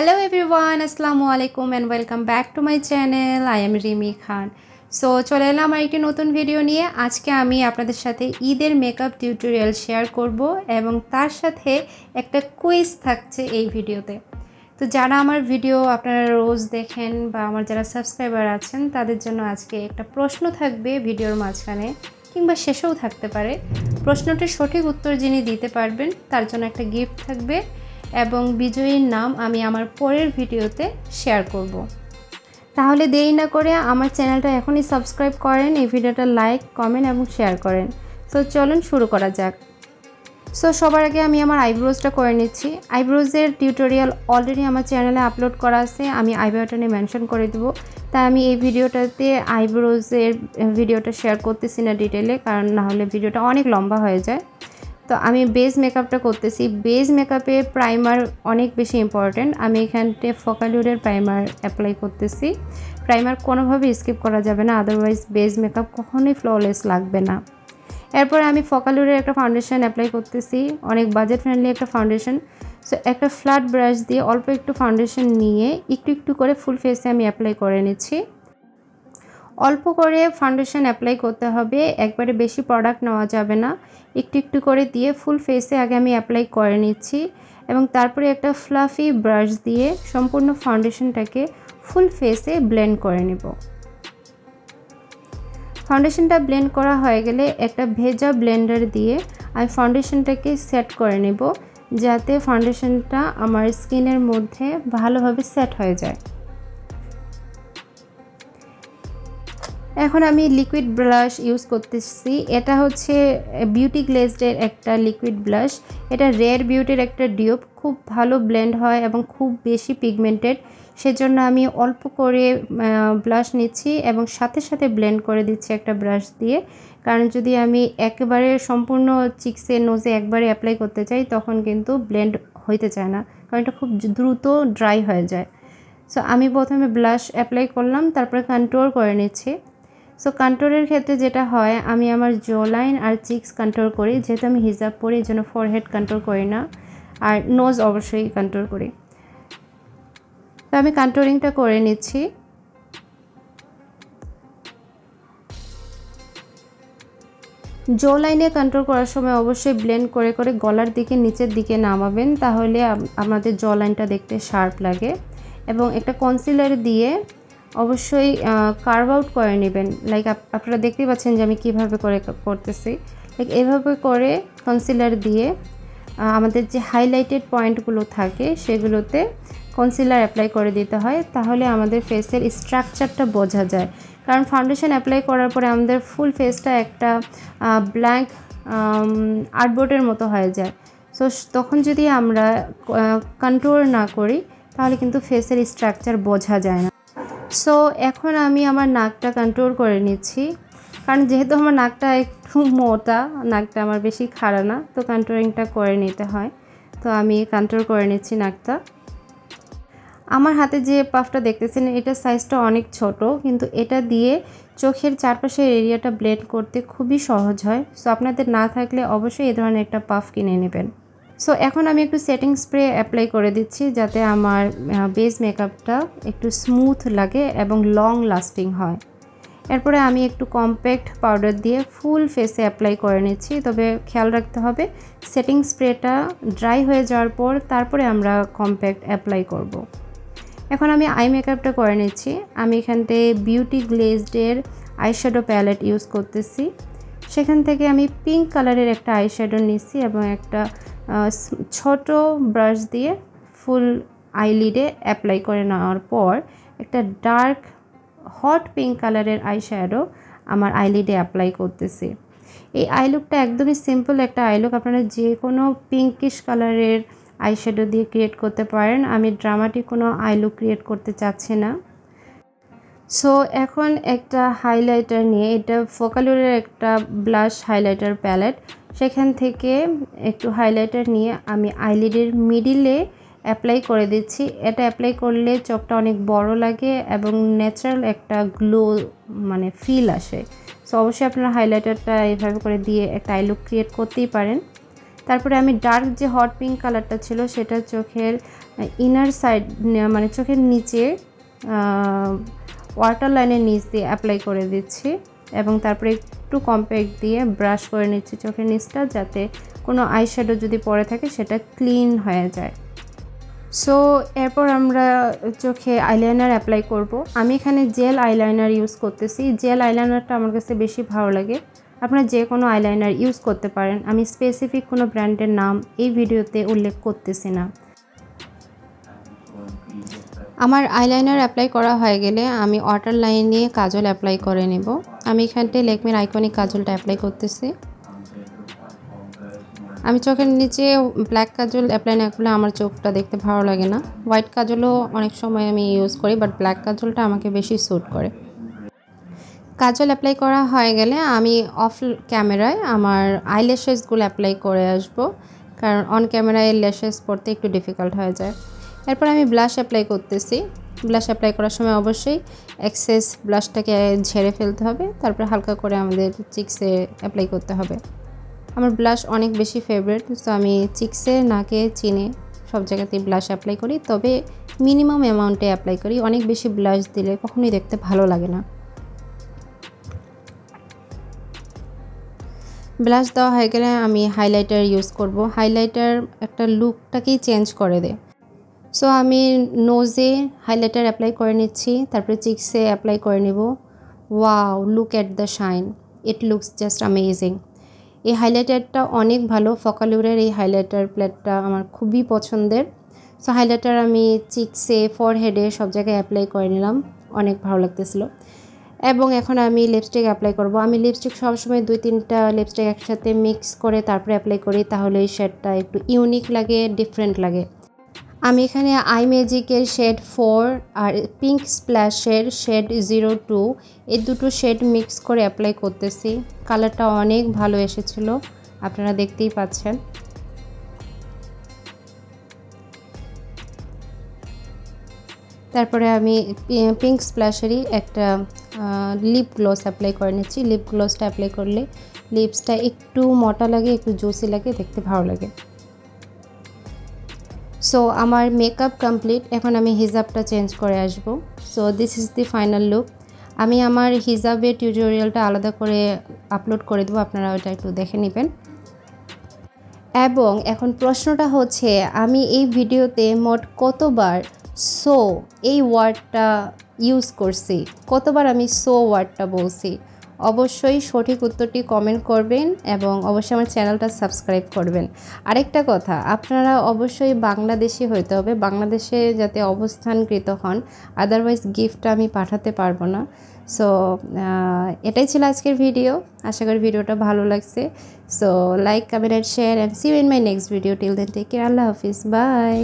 Hello everyone, Assalamu alaikum and welcome back to my channel. I am Rimi Khan. So চলে এলাম আমার একটি নতুন ভিডিও নিয়ে। আজকে আমি আপনাদের সাথে ঈদের মেকআপ টিউটোরিয়াল শেয়ার করব এবং তার সাথে একটা কুইজ থাকছে এই ভিডিওতে। তো যারা আমার ভিডিও আপনারা রোজ দেখেন বা আমার যারা সাবস্ক্রাইবার আছেন তাদের জন্য আজকে একটা প্রশ্ন থাকবে ভিডিওর মাঝখানে কিংবা শেষেও থাকতে পারে। প্রশ্নটির সঠিক উত্তর যিনি দিতে পারবেন তার জন্য একটা গিফট থাকবে এবং বিজয়ীর নাম আমি আমার পরের ভিডিওতে শেয়ার করব। তাহলে দেরি না করে আমার চ্যানেলটা এখনই সাবস্ক্রাইব করেন, এই ভিডিওটা লাইক, কমেন্ট এবং শেয়ার করেন। সো চলুন শুরু করা যাক। সো সবার আগে আমি আমার আইব্রোজটা করে নিচ্ছি। আইব্রোজের টিউটোরিয়াল অলরেডি আমার চ্যানেলে আপলোড করা আছে, আমি আই বাটনে মেনশন করে দেবো। তাই আমি এই ভিডিওটাতে আইব্রোজের ভিডিওটা শেয়ার করতেছি না ডিটেলে, কারণ না হলে ভিডিওটা অনেক লম্বা হয়ে যায়। তো আমি বেস মেকআপটা করতেছি। বেস মেকআপে প্রাইমার অনেক বেশি ইম্পর্ট্যান্ট। আমি এখানতে ফোকালুরের প্রাইমার অ্যাপ্লাই করতেছি। প্রাইমার কোনোভাবেই স্কিপ করা যাবে না, আদারওয়াইজ বেস মেকআপ কখনোই ফ্ললেস লাগবে না। এরপরে আমি ফোকালুরের একটা ফাউন্ডেশন অ্যাপ্লাই করতেছি, অনেক বাজেট ফ্রেন্ডলি একটা ফাউন্ডেশন। সো একটা ফ্ল্যাট ব্রাশ দিয়ে অল্প একটু ফাউন্ডেশন নিয়ে একটু একটু করে ফুল ফেসে আমি অ্যাপ্লাই করে নিচ্ছি। অল্প করে ফাউন্ডেশন অ্যাপ্লাই করতে হবে, একবারে বেশি প্রোডাক্ট নেওয়া যাবে না। একটু একটু করে দিয়ে ফুল ফেসে আগে আমি অ্যাপ্লাই করে নিচ্ছি এবং তারপরে একটা ফ্লাফি ব্রাশ দিয়ে সম্পূর্ণ ফাউন্ডেশনটাকে ফুল ফেসে ব্লেন্ড করে নেব। ফাউন্ডেশনটা ব্লেন্ড করা হয়ে গেলে একটা ভেজা ব্লেন্ডার দিয়ে আমি ফাউন্ডেশনটাকে সেট করে নেব, যাতে ফাউন্ডেশনটা আমার স্কিনের মধ্যে ভালোভাবে সেট হয়ে যায়। এখন আমি লিকুইড ব্লাশ ইউজ করতেছি। এটা হচ্ছে বিউটি গ্লেজডের একটা লিকুইড ব্লাশ। এটা রেয়ার বিউটির একটা ডিউপ, খুব ভালো ব্লেন্ড হয় এবং খুব বেশি পিগমেন্টেড। সেজন্য আমি অল্প করে ব্লাশ নিচ্ছি এবং সাথে সাথে ব্লেন্ড করে দিচ্ছি একটা ব্রাশ দিয়ে, কারণ যদি আমি একেবারে সম্পূর্ণ চিক্সে নোজে একবারে অ্যাপ্লাই করতে চাই তখন কিন্তু ব্লেন্ড হইতে চায় না, কারণ এটা খুব দ্রুত ড্রাই হয়ে যায়। সো আমি প্রথমে ব্লাশ অ্যাপ্লাই করলাম, তারপরে কন্ট্রোল করে নিচ্ছি। সো কন্ট্রোলের ক্ষেত্রে যেটা হয়, আমি আমার জো লাইন আর চিক্স কন্ট্রোল করি, যেহেতু আমি হিজাব পরি এই জন্য ফোরহেড কন্ট্রোল করি না, আর নোজ অবশ্যই কন্ট্রোল করি। তো আমি কন্ট্রোলিংটা করে নিচ্ছি। জো লাইনে কন্ট্রোল করার সময় অবশ্যই ব্লেন্ড করে করে গলার দিকে নিচের দিকে নামাবেন, তাহলে আমাদের জো লাইনটা দেখতে শার্প লাগে। এবং একটা কনসিলার দিয়ে অবশ্যই কার্ভ আউট করে নেবেন। লাইক আপনারা দেখতেই পাচ্ছেন যে আমি কীভাবে করে করতেছি। লাইক এভাবে করে কনসিলার দিয়ে আমাদের যে হাইলাইটেড পয়েন্টগুলো থাকে সেগুলোতে কনসিলার অ্যাপ্লাই করে দিতে হয়, তাহলে আমাদের ফেসের স্ট্রাকচারটা বোঝা যায়। কারণ ফাউন্ডেশন অ্যাপ্লাই করার পরে আমাদের ফুল ফেসটা একটা ব্ল্যাঙ্ক আর্টবোর্ডের মতো হয়ে যায়। সো তখন যদি আমরা কন্ট্রোল না করি তাহলে কিন্তু ফেসের স্ট্রাকচার বোঝা যায় না। সো এখন আমি আমার নাকটা কন্ট্রোল করে নিচ্ছি, কারণ যেহেতু আমার নাকটা একটু মোটা, নাকটা আমার বেশি খাড়া না, তো কন্ট্রোলিংটা করে নিতে হয়। তো আমি কন্ট্রোল করে নিচ্ছি নাকটা। আমার হাতে যে পাফটা দেখতেছেন এটা সাইজটা অনেক ছোট, কিন্তু এটা দিয়ে চোখের চারপাশের এরিয়াটা ব্লেন্ড করতে খুবই সহজ হয়। সো আপনাদের না থাকলে অবশ্যই এই ধরনের একটা পাফ কিনে নেবেন। সো এখন আমি একটু সেটিং স্প্রে অ্যাপ্লাই করে দিচ্ছি, যাতে আমার বেস মেকআপটা একটু স্মুথ লাগে এবং লং লাস্টিং হয়। এরপরে আমি একটু কম্প্যাক্ট পাউডার দিয়ে ফুল ফেসে অ্যাপ্লাই করে নিচ্ছি, তবে খেয়াল রাখতে হবে সেটিং স্প্রেটা ড্রাই হয়ে যাওয়ার পর তারপরে আমরা কম্প্যাক্ট অ্যাপ্লাই করব। এখন আমি আই মেকআপটা করে নিচ্ছি। আমি এখানতে বিউটি গ্লেজডের আইশ্যাডো প্যালেট ইউজ করতেছি। সেখান থেকে আমি পিঙ্ক কালারের একটা আইশ্যাডো নিচ্ছি এবং একটা ছোট ব্রাশ দিয়ে ফুল আইলিডে অ্যাপ্লাই করে নেওয়ার পর একটা ডার্ক হট পিঙ্ক কালারের আইশ্যাডো আমার আইলিডে অ্যাপ্লাই করতেছি। এই আইলুকটা একদমই সিম্পল একটা আইলুক, আপনারা যে কোনো পিঙ্কিশ কালারের আইশ্যাডো দিয়ে ক্রিয়েট করতে পারেন। আমি ড্রামাটিক কোনো আইলুক ক্রিয়েট করতে চাচ্ছি না। সো এখন একটা হাইলাইটার নিয়ে, এটা ফোকালুরের একটা ব্লাশ হাইলাইটার প্যালেট, সেখান থেকে একটু হাইলাইটার নিয়ে আমি আইলিডের মিডিলে অ্যাপ্লাই করে দিচ্ছি। এটা অ্যাপ্লাই করলে চোখটা অনেক বড় লাগে এবং ন্যাচারাল একটা গ্লো মানে ফিল আসে। সো অবশ্যই আপনারা হাইলাইটারটা এইভাবে করে দিয়ে একটা আইলুক ক্রিয়েট করতেই পারেন। তারপরে আমি ডার্ক যে হট পিঙ্ক কালারটা ছিল সেটা চোখের ইনার সাইড মানে চোখের নিচে ওয়াটার লাইনের নিচ দিয়ে অ্যাপ্লাই করে দিচ্ছি এবং তারপরে একটু কম্প্যাক্ট দিয়ে ব্রাশ করে নিচ্ছি চোখের নিচটা, যাতে কোনো আইশ্যাডো যদি পরে থাকে সেটা ক্লিন হয়ে যায়। সো এরপর আমরা চোখে আইলাইনার অ্যাপ্লাই করব। আমি এখানে জেল আইলাইনার ইউজ করতেছি। জেল আইলাইনারটা আমার কাছে বেশি ভালো লাগে। আপনারা যে কোনো আইলাইনার ইউজ করতে পারেন, আমি স্পেসিফিক কোনো ব্র্যান্ডের নাম এই ভিডিওতে উল্লেখ করতেছি না। আমার আইলাইনার অ্যাপ্লাই করা হয়ে গেলে আমি ওয়াটার লাইন নিয়ে কাজল অ্যাপ্লাই করে নেব। আমি এখানটায় ল্যাকমির আইকনিক কাজলটা অ্যাপ্লাই করতেছি। আমি চোখের নিচে ব্ল্যাক কাজল অ্যাপ্লাই না করলে আমার চোখটা দেখতে ভালো লাগে না। হোয়াইট কাজলও অনেক সময় আমি ইউজ করি, বাট ব্ল্যাক কাজলটা আমাকে বেশি স্যুট করে। কাজল অ্যাপ্লাই করা হয়ে গেলে আমি অফ ক্যামেরায় আমার আইল্যাশেসগুলো অ্যাপ্লাই করে আসব, কারণ অন ক্যামেরায় ল্যাশেস পরতে একটু ডিফিকাল্ট হয়ে যায়। এরপর আমি ব্লাশ অ্যাপ্লাই করতেছি। ব্লাশ অ্যাপ্লাই করার সময় অবশ্যই এক্সেস ব্লাশটাকে ঝেড়ে ফেলতে হবে, তারপরে হালকা করে আমাদের চিক্সে অ্যাপ্লাই করতে হবে। আমার ব্লাশ অনেক বেশি ফেভারিট, সো আমি চিক্সে, নাকে, চিনে সব জায়গাতেই ব্লাশ অ্যাপ্লাই করি, তবে মিনিমাম অ্যামাউন্টে অ্যাপ্লাই করি। অনেক বেশি ব্লাশ দিলে কখনোই দেখতে ভালো লাগে না। ব্লাশ দেওয়া হয়ে গেলে আমি হাইলাইটার ইউজ করব। হাইলাইটার একটা লুকটাকেই চেঞ্জ করে দেয়। সো আমি নোজে হাইলাইটার অ্যাপ্লাই করে নিচ্ছি, তারপরে চিক্সে অ্যাপ্লাই করে নেব। Wow, look at the shine, it looks just amazing. এই হাইলাইটারটা অনেক ভালো। ফকালুরের এই হাইলাইটার প্লেটটা আমার খুবই পছন্দের। সো হাইলাইটার আমি চিক্সে, ফরহেডে সব জায়গায় অ্যাপ্লাই করে নিলাম, অনেক ভালো লাগতেছিলো। এবং এখন আমি লিপস্টিক অ্যাপ্লাই করব। আমি লিপস্টিক সবসময় 2-3টা লিপস্টিক একসাথে মিক্স করে তারপরে অ্যাপ্লাই করি, তাহলে এই শেডটা একটু ইউনিক লাগে, ডিফারেন্ট লাগে। আমি এখানে আই ম্যাজিকের শেড 4 আর পিঙ্ক স্প্ল্যাশের শেড 02 এই দুটো শেড মিক্স করে অ্যাপ্লাই করতেছি। কালারটা অনেক ভালো এসেছিল, আপনারা দেখতেই পাচ্ছেন। তারপরে আমি পিঙ্ক স্প্ল্যাশেরই একটা লিপ গ্লস অ্যাপ্লাই করে নিচ্ছি। লিপ গ্লসটা অ্যাপ্লাই করলে লিপসটা একটু মোটা লাগে, একটু জুসি লাগে, দেখতে ভালো লাগে। সো আমার মেকআপ কমপ্লিট। এখন আমি হিজাবটা চেঞ্জ করে আসব। So this is the final look. আমি আমার হিজাবের টিউটোরিয়ালটা আলাদা করে আপলোড করে দেবো, আপনারা ওটা একটু দেখে নেবেন। এবং এখন প্রশ্নটা হচ্ছে, আমি এই ভিডিওতে মোট কতবার সো এই ওয়ার্ডটা ইউজ করছি, কতবার আমি সো ওয়ার্ডটা বলছি? অবশ্যই সঠিক উত্তরটি কমেন্ট করবেন এবং অবশ্যই আমার চ্যানেলটা সাবস্ক্রাইব করবেন। আরেকটা কথা, আপনারা অবশ্যই বাংলাদেশি হইতে হবে, বাংলাদেশে যাতে অবস্থানকৃত হন, আদারওয়াইজ গিফটটা আমি পাঠাতে পারবো না। সো এটাই ছিল আজকের ভিডিও। আশা করি ভিডিওটা ভালো লাগছে। So like, comment, share and see you in my next video. Till then take care, আল্লাহ হাফিজ, বাই।